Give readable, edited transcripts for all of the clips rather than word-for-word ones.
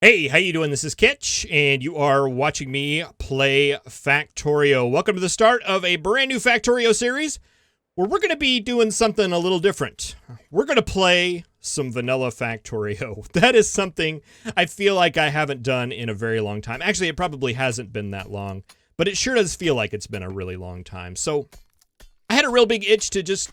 Hey, how you doing? This is Kitch, and you are watching me play Factorio. Welcome to the start of a brand new Factorio series, where we're going to be doing something a little different. We're going to play some vanilla Factorio. That is something I feel like I haven't done in a very long time. Actually, it probably hasn't been that long, but it sure does feel like it's been a really long time. So I had a real big itch to just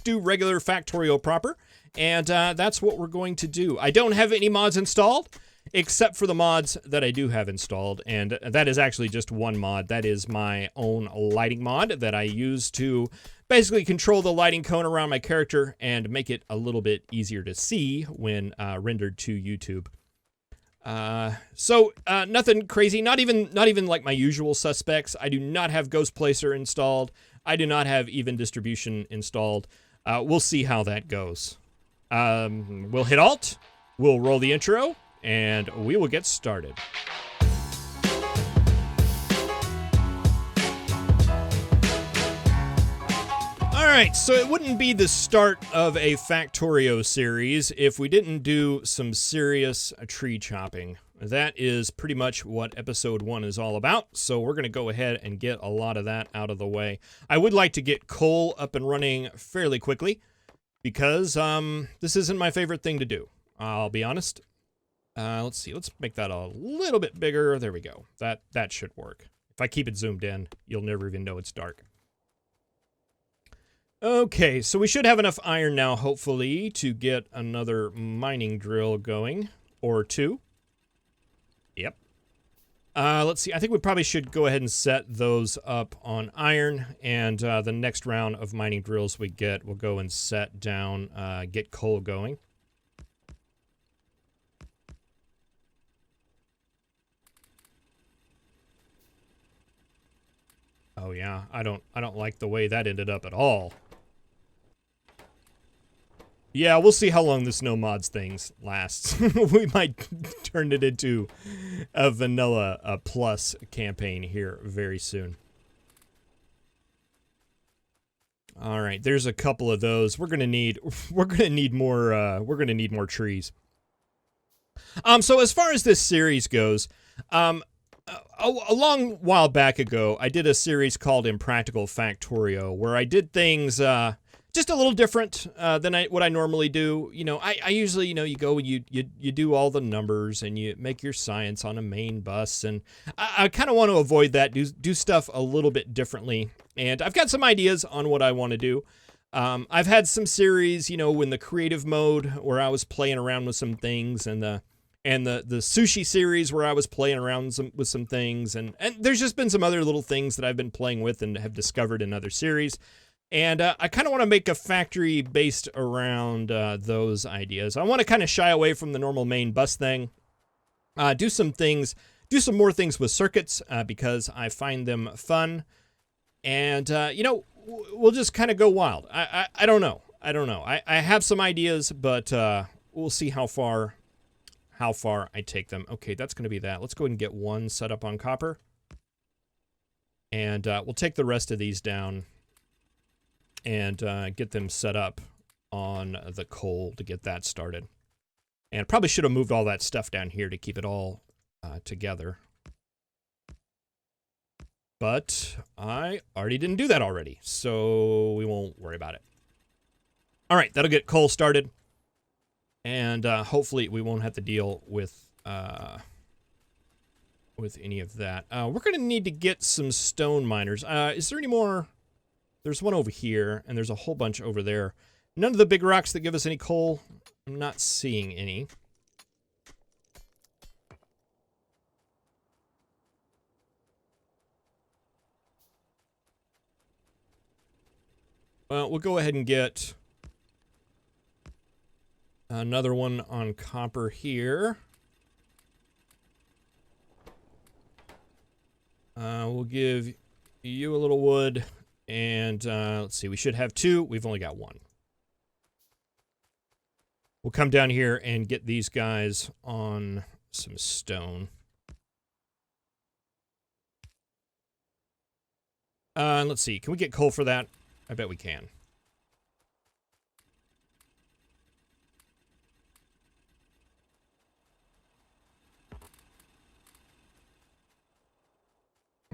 do regular Factorio proper, and that's what we're going to do. I don't have any mods installed, except for the mods that I do have installed, and that is actually just one mod. That is my own lighting mod that I use to basically control the lighting cone around my character and make it a little bit easier to see when rendered to YouTube. So nothing crazy, not even like my usual suspects. I do not have Ghost Placer installed. I do not have Even Distribution installed. We'll see how that goes. We'll hit Alt, we'll roll the intro, and we will get started. Alright, so it wouldn't be the start of a Factorio series if we didn't do some serious tree chopping. That is pretty much what episode 1 is all about, so we're going to go ahead and get a lot of that out of the way. I would like to get coal up and running fairly quickly, because this isn't my favorite thing to do, I'll be honest. Let's see, let's make that a little bit bigger. There we go. That should work. If I keep it zoomed in, you'll never even know it's dark. Okay, so we should have enough iron now, hopefully, to get another mining drill going. Or two. Yep. Let's see, I think we probably should go ahead and set those up on iron, and the next round of mining drills we get, we'll go and set down, get coal going. Oh yeah, I don't like the way that ended up at all. Yeah, we'll see how long this no mods things lasts. We might turn it into a vanilla plus campaign here very soon. All right, there's a couple of those. We're gonna need more trees. So as far as this series goes, a long while back ago, I did a series called Impractical Factorio, where I did things just a little different than what I normally do. You know, I usually, you go and you do all the numbers and you make your science on a main bus, and I kind of want to avoid that, do stuff a little bit differently. And I've got some ideas on what I want to do. I've had some series, in the creative mode where I was playing around with some things, and the sushi series where I was playing around with some things, and there's just been some other little things that I've been playing with and have discovered in other series, and I kind of want to make a factory based around those ideas. I want to kind of shy away from the normal main bus thing, do some more things with circuits, because I find them fun, and we'll just kind of go wild. I don't know. I have some ideas, but we'll see how far I take them. Okay, that's going to be that. Let's go ahead and get one set up on copper. And we'll take the rest of these down and get them set up on the coal to get that started. And probably should have moved all that stuff down here to keep it all together. But I already didn't do that already, so we won't worry about it. All right, that'll get coal started. And hopefully we won't have to deal with any of that. We're going to need to get some stone miners. Is there any more? There's one over here, and there's a whole bunch over there. None of the big rocks that give us any coal. I'm not seeing any. Well, we'll go ahead and get another one on copper here. We'll give you a little wood, and let's see, we should have 2. We've only got 1. We'll come down here and get these guys on some stone. Let's see, can we get coal for that? I bet we can.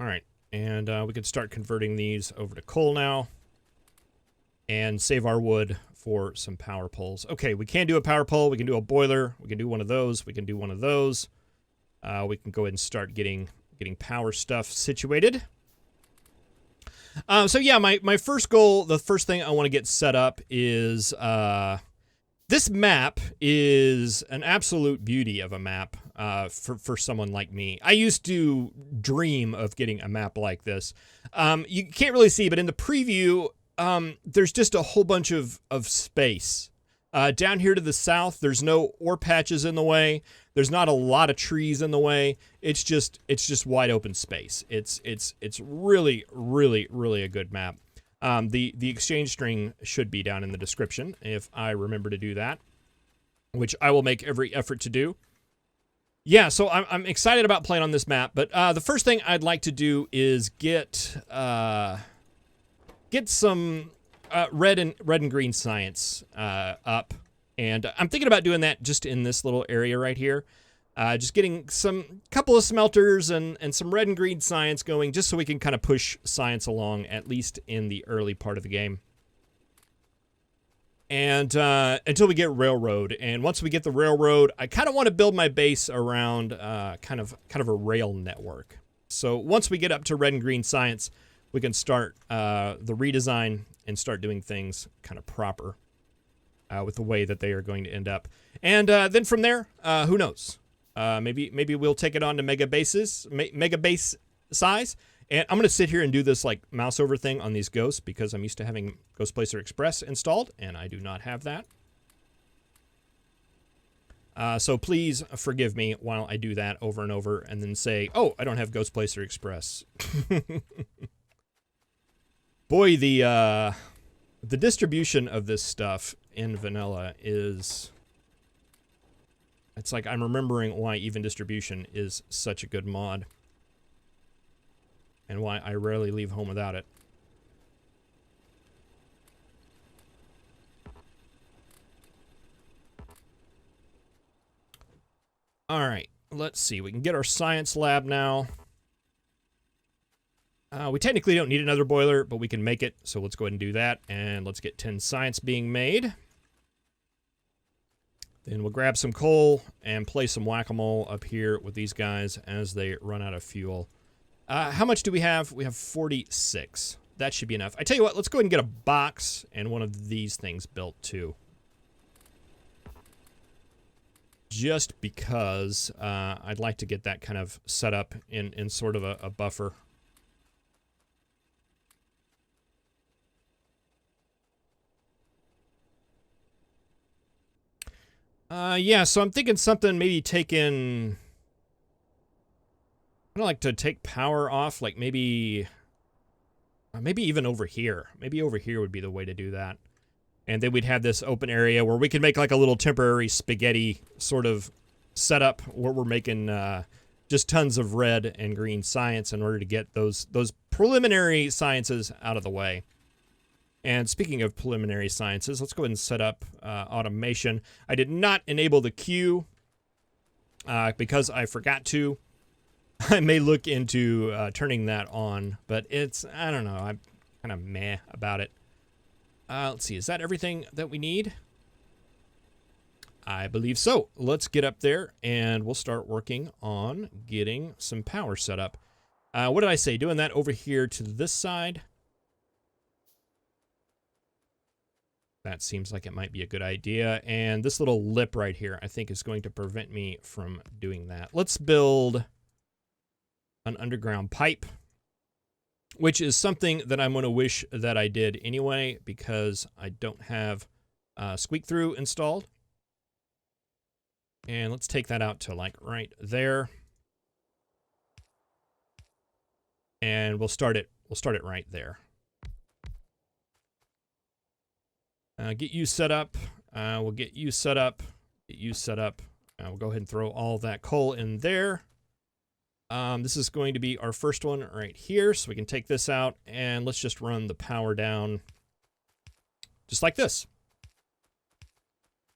All right, and we can start converting these over to coal now and save our wood for some power poles. Okay, we can do a power pole. We can do a boiler. We can do one of those. We can do one of those. We can go ahead and start getting power stuff situated. So yeah, my first goal, the first thing I want to get set up is this map is an absolute beauty of a map for someone like me. I used to dream of getting a map like this. You can't really see, but in the preview, there's just a whole bunch of space. Down here to the south, there's no ore patches in the way. There's not a lot of trees in the way. It's just wide open space. It's really, really, really a good map. The exchange string should be down in the description if I remember to do that, which I will make every effort to do. Yeah, so I'm excited about playing on this map, but the first thing I'd like to do is get some red and green science up. And I'm thinking about doing that just in this little area right here. Just getting couple of smelters and some red and green science going just so we can kind of push science along, at least in the early part of the game. And until we get railroad. And once we get the railroad, I kind of want to build my base around kind of a rail network. So once we get up to red and green science, we can start the redesign and start doing things kind of proper. With the way that they are going to end up. And then from there, who knows? Maybe we'll take it on to mega base size. And I'm going to sit here and do this like mouse over thing on these ghosts because I'm used to having Ghost Placer Express installed, and I do not have that. So please forgive me while I do that over and over and then say, oh, I don't have Ghost Placer Express. Boy, the distribution of this stuff in vanilla is... It's like I'm remembering why even distribution is such a good mod. And why I rarely leave home without it. Alright, let's see. We can get our science lab now. We technically don't need another boiler, but we can make it, so let's go ahead and do that. And let's get 10 science being made. Then we'll grab some coal and play some whack-a-mole up here with these guys as they run out of fuel. How much do we have? We have 46. That should be enough. I tell you what, let's go ahead and get a box and one of these things built too. Just because I'd like to get that kind of set up in sort of a buffer. Yeah, so I'm thinking something maybe taking... I don't like to take power off, like maybe even over here. Maybe over here would be the way to do that. And then we'd have this open area where we could make like a little temporary spaghetti sort of setup where we're making just tons of red and green science in order to get those preliminary sciences out of the way. And speaking of preliminary sciences, let's go ahead and set up automation. I did not enable the queue because I forgot to. I may look into turning that on, but I don't know, I'm kind of meh about it. Let's see, is that everything that we need? I believe so. Let's get up there and we'll start working on getting some power set up. What did I say? Doing that over here to this side. That seems like it might be a good idea. And this little lip right here, I think, is going to prevent me from doing that. Let's build an underground pipe, which is something that I'm going to wish that I did anyway, because I don't have squeak through installed. And let's take that out to like right there. And we'll start it right there. Get you set up. We'll get you set up. Get you set up. We'll go ahead and throw all that coal in there. This is going to be our first one right here, so we can take this out, and let's just run the power down just like this.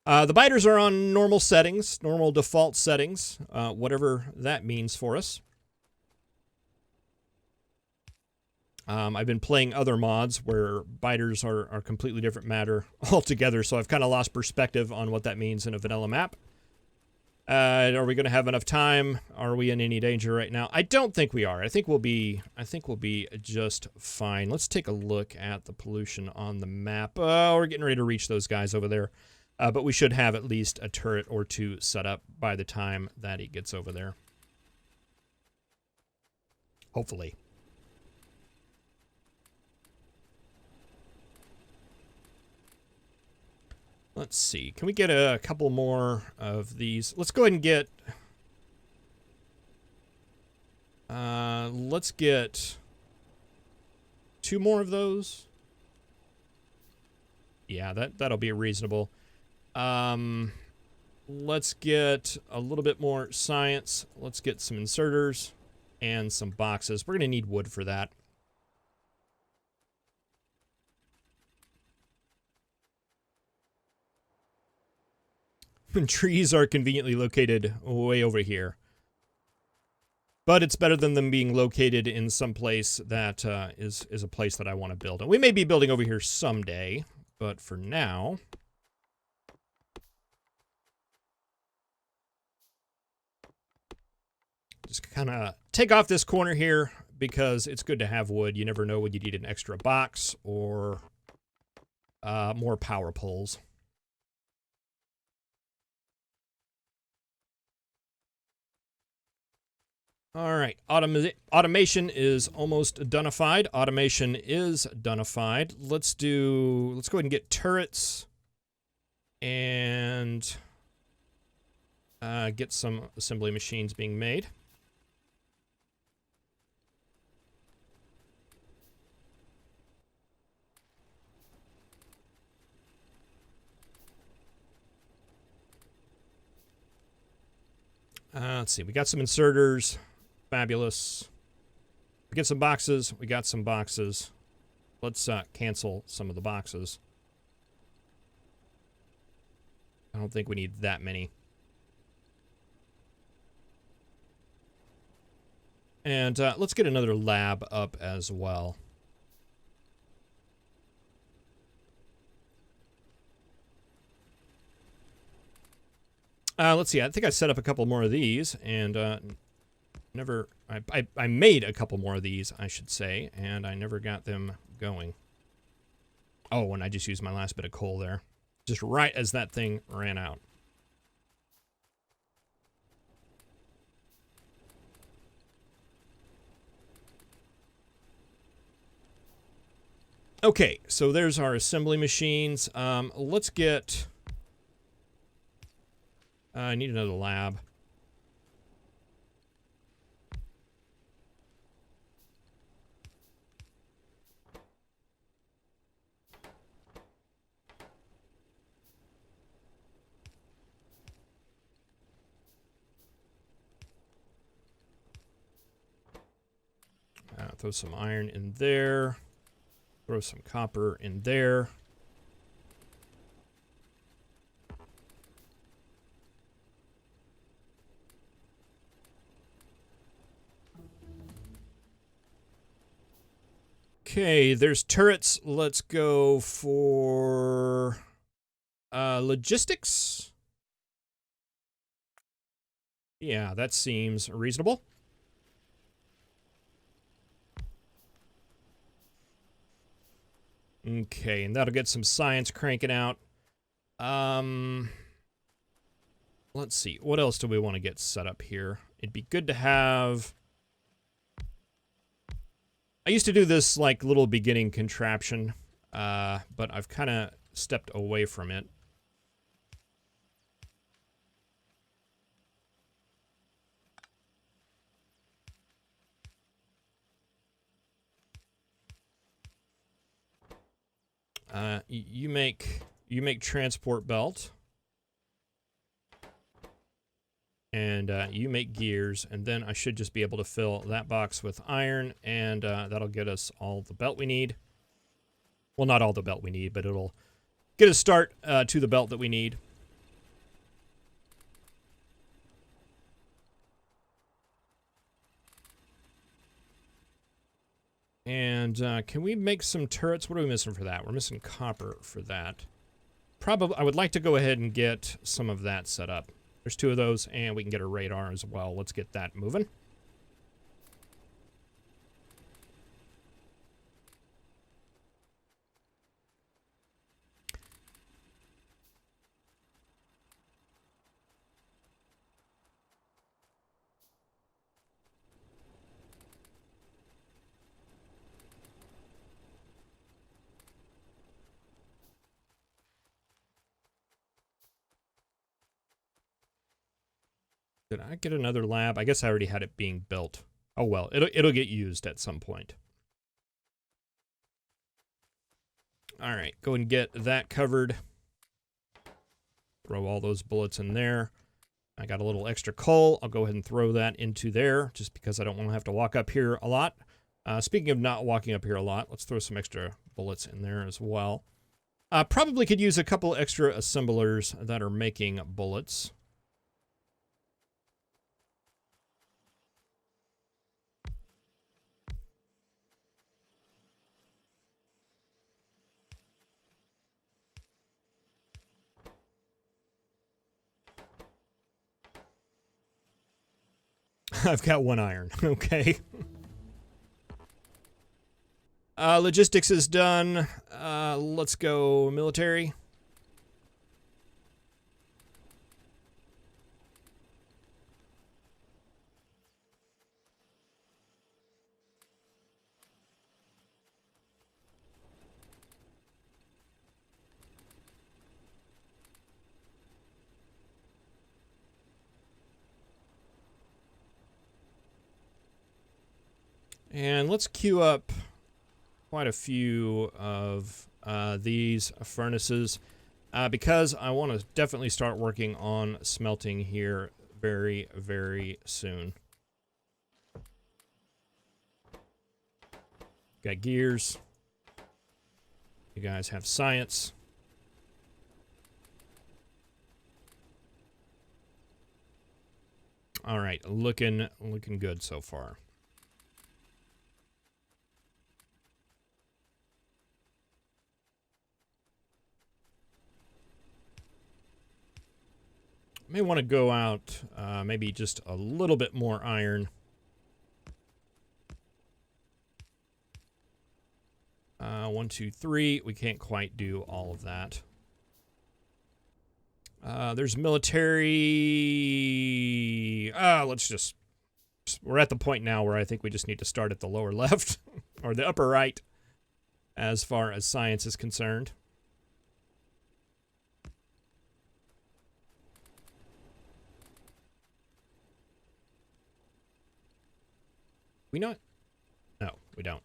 The biters are on normal settings, normal default settings, whatever that means for us. I've been playing other mods where biters are completely different matter altogether, so I've kind of lost perspective on what that means in a vanilla map. Are we going to have enough time? Are we in any danger right now? I don't think we are. I think we'll be just fine. Let's take a look at the pollution on the map. We're getting ready to reach those guys over there. But we should have at least a turret or two set up by the time that he gets over there. Hopefully. Let's see. Can we get a couple more of these? Let's go ahead and get... let's get 2 more of those. Yeah, that'll be reasonable. Let's get a little bit more science. Let's get some inserters and some boxes. We're going to need wood for that. Trees are conveniently located way over here. But it's better than them being located in some place that is a place that I want to build. And we may be building over here someday, but for now... just kind of take off this corner here because it's good to have wood. You never know when you need an extra box or more power poles. All right, automation is almost donified. Automation is donified. Let's go ahead and get turrets and get some assembly machines being made. Let's see, we got some inserters. Fabulous. We get some boxes. We got some boxes. Let's cancel some of the boxes. I don't think we need that many. And let's get another lab up as well. Let's see. I think I set up a couple more of these, and I made a couple more of these, I should say, and I never got them going. Oh, and I just used my last bit of coal there, just right as that thing ran out. Okay, so there's our assembly machines. Let's get... I need another lab. Throw some iron in there. Throw some copper in there. Okay, there's turrets. Let's go for logistics. Yeah, that seems reasonable. Okay, and that'll get some science cranking out. Let's see. What else do we want to get set up here? It'd be good to have... I used to do this, like, little beginning contraption, but I've kind of stepped away from it. You make transport belt. And you make gears, and then I should just be able to fill that box with iron, and that'll get us all the belt we need. Well, not all the belt we need, but it'll get a start to the belt that we need. And And can we make some turrets? What are we missing for that? We're missing copper for that. Probably, I would like to go ahead and get some of that set up. There's 2 of those, and we can get a radar as well. Let's get that moving. Did I get another lab? I guess I already had it being built. Oh well, it'll get used at some point. All right, go and get that covered. Throw all those bullets in there. I got a little extra coal. I'll go ahead and throw that into there just because I don't want to have to walk up here a lot. Speaking of not walking up here a lot, let's throw some extra bullets in there as well. Probably could use a couple extra assemblers that are making bullets. I've got 1 iron. Okay. Logistics is done. Let's go military. And let's queue up quite a few of these furnaces because I want to definitely start working on smelting here very, very soon. Got gears. You guys have science. All right, looking good so far. May want to go out maybe just a little bit more iron. 1, 2, 3. We can't quite do all of that. There's military. Let's just. We're at the point now where I think we just need to start at the lower left or the upper right as far as science is concerned. We not? No, we don't.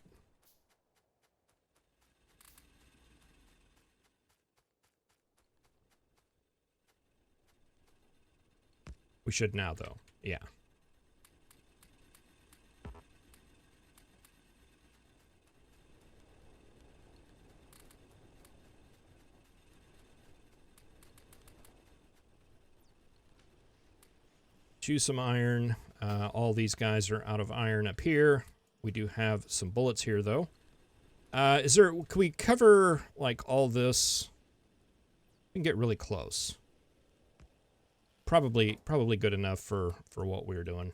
We should now, though. Yeah. Choose some iron. All these guys are out of iron up here. We do have some bullets here, though. Can we cover, like, all this? We can get really close. Probably good enough for what we're doing.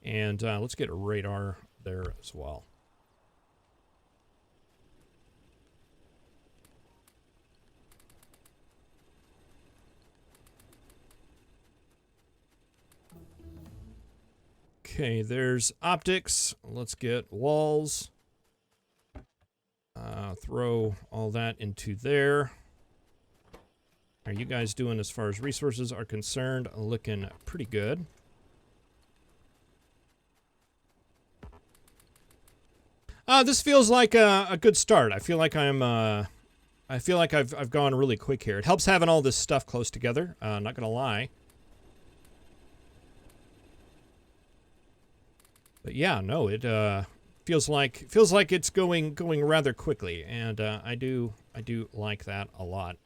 And let's get a radar there as well. Okay, there's optics. Let's get walls. Throw all that into there. How are you guys doing as far as resources are concerned? Looking pretty good. This feels like a good start. I feel like I've gone really quick here. It helps having all this stuff close together. Not gonna lie. But yeah, no, it feels like it's going rather quickly, and I do like that a lot.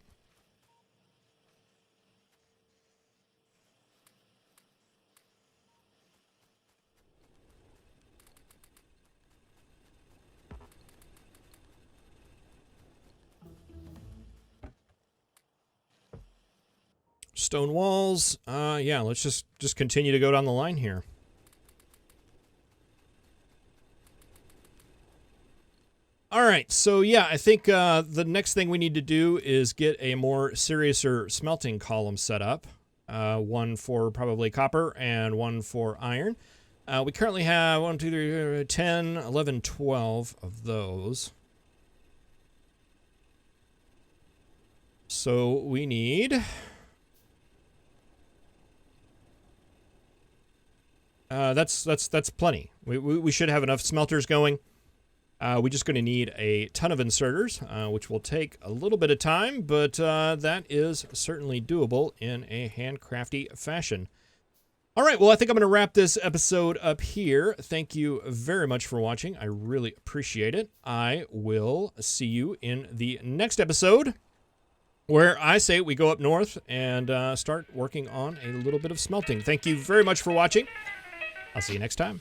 Stone walls. Yeah, let's just continue to go down the line here. All right, so yeah, I think the next thing we need to do is get a more seriouser smelting column set up. One for probably copper and one for iron. We currently have 1, 2, 3, 10, 11, 12 of those. So we need... that's plenty. We should have enough smelters going. We're just going to need a ton of inserters, which will take a little bit of time, but that is certainly doable in a handcrafty fashion. All right, well, I think I'm going to wrap this episode up here. Thank you very much for watching. I really appreciate it. I will see you in the next episode, where I say we go up north and start working on a little bit of smelting. Thank you very much for watching. I'll see you next time.